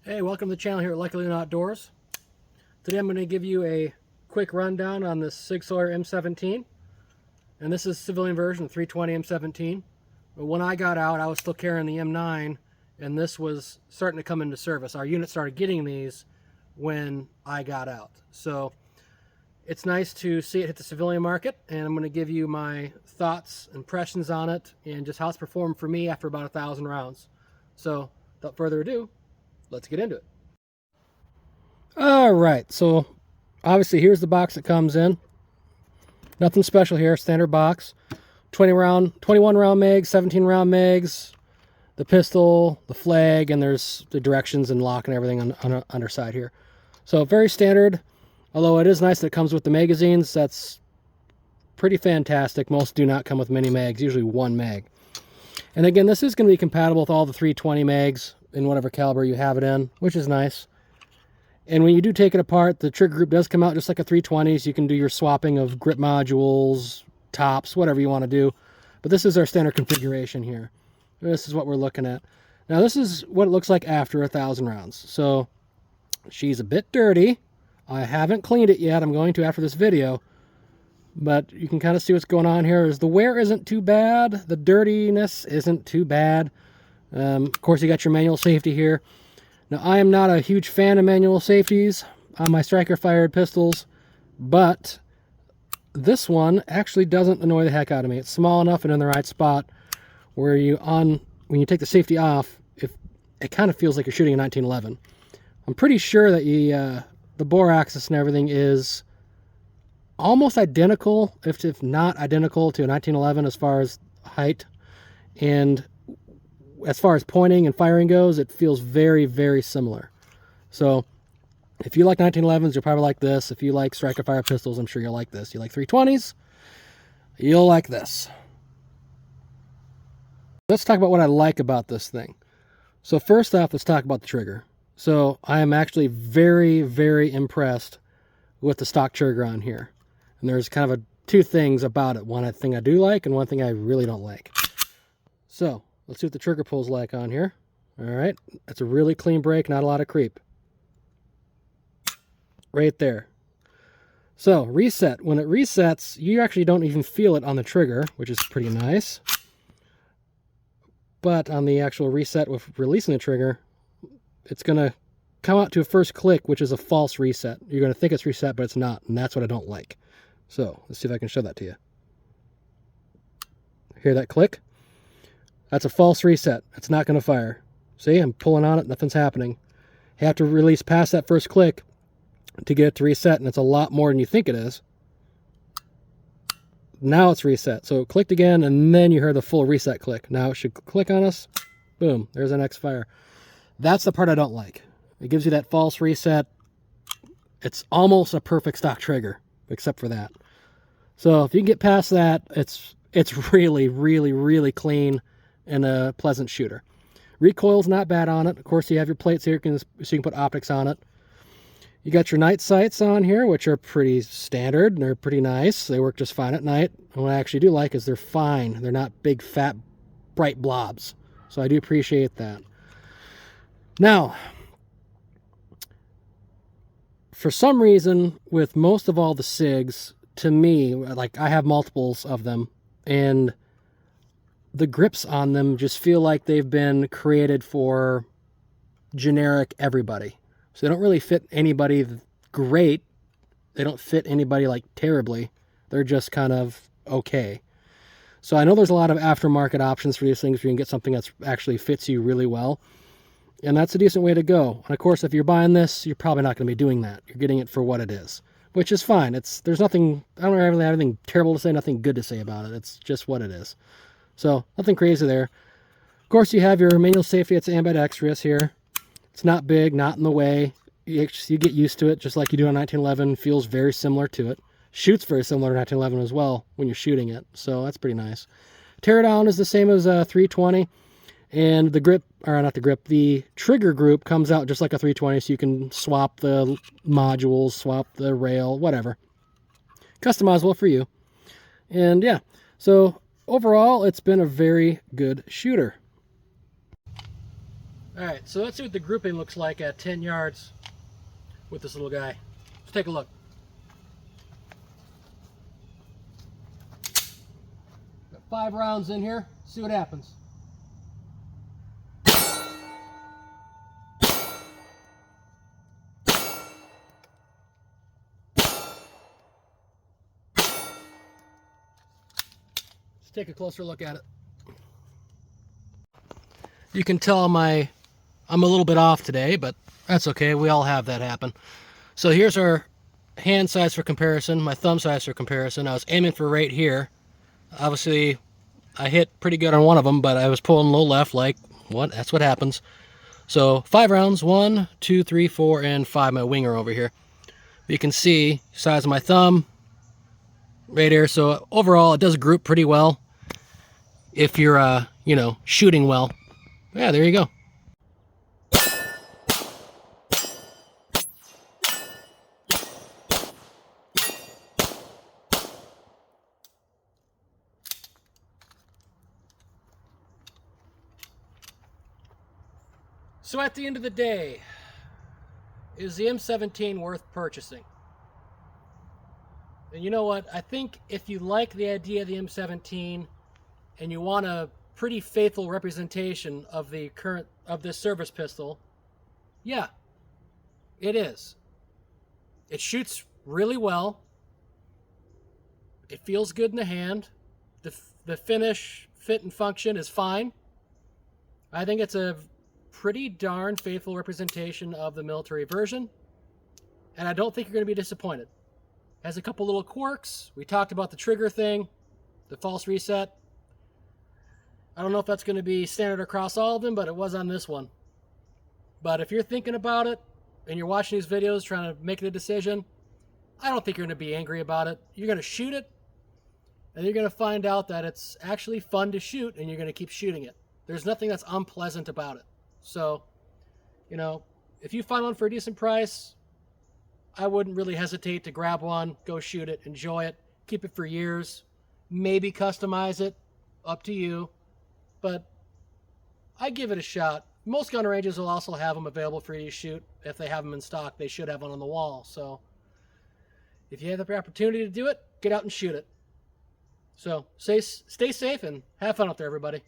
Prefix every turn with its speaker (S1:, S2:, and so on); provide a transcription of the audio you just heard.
S1: Hey, welcome to the channel here at Luckily Outdoors. Today I'm going to give you a quick rundown on this Sig Sauer M17. And this is civilian version, the 320 M17. But when I got out, I was still carrying the M9, and this was starting to come into service. Our unit started getting these when I got out. So it's nice to see it hit the civilian market, and I'm going to give you my thoughts, impressions on it, and just how it's performed for me after about 1,000 rounds. So without further ado, let's get into it. All right, so obviously here's the box it comes in. Nothing special here, standard box. 21 round mags, 17 round mags, the pistol, the flag, and there's the directions and lock and everything on the underside here. So very standard, although it is nice that it comes with the magazines. That's pretty fantastic. Most do not come with many mags, usually one mag. And again, this is going to be compatible with all the 320 mags in whatever caliber you have it in, which is nice. And when you do take it apart, the trigger group does come out just like a 320, so you can do your swapping of grip modules, tops, whatever you want to do. But this is our standard configuration here. This is what we're looking at. Now this is what it looks like after 1,000 rounds. So she's a bit dirty. I haven't cleaned it yet. I'm going to after this video. But you can kind of see what's going on here. The wear isn't too bad. The dirtiness isn't too bad. Of course, you got your manual safety here. Now, I am not a huge fan of manual safeties on my striker-fired pistols, but this one actually doesn't annoy the heck out of me. It's small enough and in the right spot where when you take the safety off, it kind of feels like you're shooting a 1911. I'm pretty sure that the bore axis and everything is almost identical, if not identical, to a 1911 as far as height. And as far as pointing and firing goes, it feels very, very similar. So if you like 1911s, you'll probably like this. If you like striker fire pistols, I'm sure you'll like this. You like 320s, you'll like this. Let's talk about what I like about this thing. So first off, let's talk about the trigger. So I am actually very, very impressed with the stock trigger on here. And there's kind of two things about it. One thing I do like and one thing I really don't like. So let's see what the trigger pull's like on here. All right, that's a really clean break, not a lot of creep. Right there. So reset. When it resets, you actually don't even feel it on the trigger, which is pretty nice. But on the actual reset with releasing the trigger, it's going to come out to a first click, which is a false reset. You're going to think it's reset, but it's not, and that's what I don't like. So let's see if I can show that to you. Hear that click? That's a false reset. It's not going to fire. See, I'm pulling on it, nothing's happening. You have to release past that first click to get it to reset, and it's a lot more than you think it is. Now it's reset. So it clicked again, and then you heard the full reset click. Now it should click on us. Boom, there's the next fire. That's the part I don't like. It gives you that false reset. It's almost a perfect stock trigger, except for that. So if you can get past that, it's really, really, really clean and a pleasant shooter. Recoil's not bad on it. Of course, you have your plates here so you can put optics on it. You got your night sights on here, which are pretty standard. They're pretty nice. They work just fine at night. And what I actually do like is they're fine. They're not big, fat, bright blobs. So I do appreciate that. Now, for some reason, with most of all the SIGs, to me, like I have multiples of them, and the grips on them just feel like they've been created for generic everybody. So they don't really fit anybody great. They don't fit anybody like terribly. They're just kind of okay. So I know there's a lot of aftermarket options for these things where you can get something that actually fits you really well. And that's a decent way to go. And of course, if you're buying this, you're probably not going to be doing that. You're getting it for what it is, which is fine. There's nothing, I don't really have anything terrible to say, nothing good to say about it. It's just what it is. So nothing crazy there. Of course, you have your manual safety. It's ambidextrous here. It's not big, not in the way. You get used to it, just like you do on 1911. Feels very similar to it. Shoots very similar to 1911 as well when you're shooting it. So that's pretty nice. Teardown is the same as 320. And the grip, or not the grip, the trigger group comes out just like a 320. So you can swap the modules, swap the rail, whatever. Customizable for you. And yeah, so overall, it's been a very good shooter. Alright, so let's see what the grouping looks like at 10 yards with this little guy. Let's take a look. Got 5 rounds in here. See what happens. Let's take a closer look at it. You can tell I'm a little bit off today, but that's okay. We all have that happen. So here's our hand size for comparison, my thumb size for comparison. I was aiming for right here. Obviously, I hit pretty good on one of them, but I was pulling low left, like what? That's what happens. So 5 rounds, 1, 2, 3, 4, and 5. My winger over here. You can see size of my thumb right here. So overall, it does group pretty well if you're, you know, shooting well. Yeah, there you go. So at the end of the day, is the M17 worth purchasing? And you know what? I think if you like the idea of the M17 and you want a pretty faithful representation of this service pistol, yeah, it is. It shoots really well. It feels good in the hand. The finish, fit, and function is fine. I think it's a pretty darn faithful representation of the military version, and I don't think you're going to be disappointed. It has a couple little quirks. We talked about the trigger thing, the false reset. I don't know if that's going to be standard across all of them, but it was on this one. But if you're thinking about it and you're watching these videos trying to make a decision, I don't think you're going to be angry about it. You're going to shoot it, and you're going to find out that it's actually fun to shoot, and you're going to keep shooting it. There's nothing that's unpleasant about it. So, you know, if you find one for a decent price, I wouldn't really hesitate to grab one, go shoot it, enjoy it, keep it for years, maybe customize it, up to you. But I give it a shot. Most gun ranges will also have them available for you to shoot. If they have them in stock, they should have one on the wall. So if you have the opportunity to do it, get out and shoot it. So stay safe and have fun out there, everybody.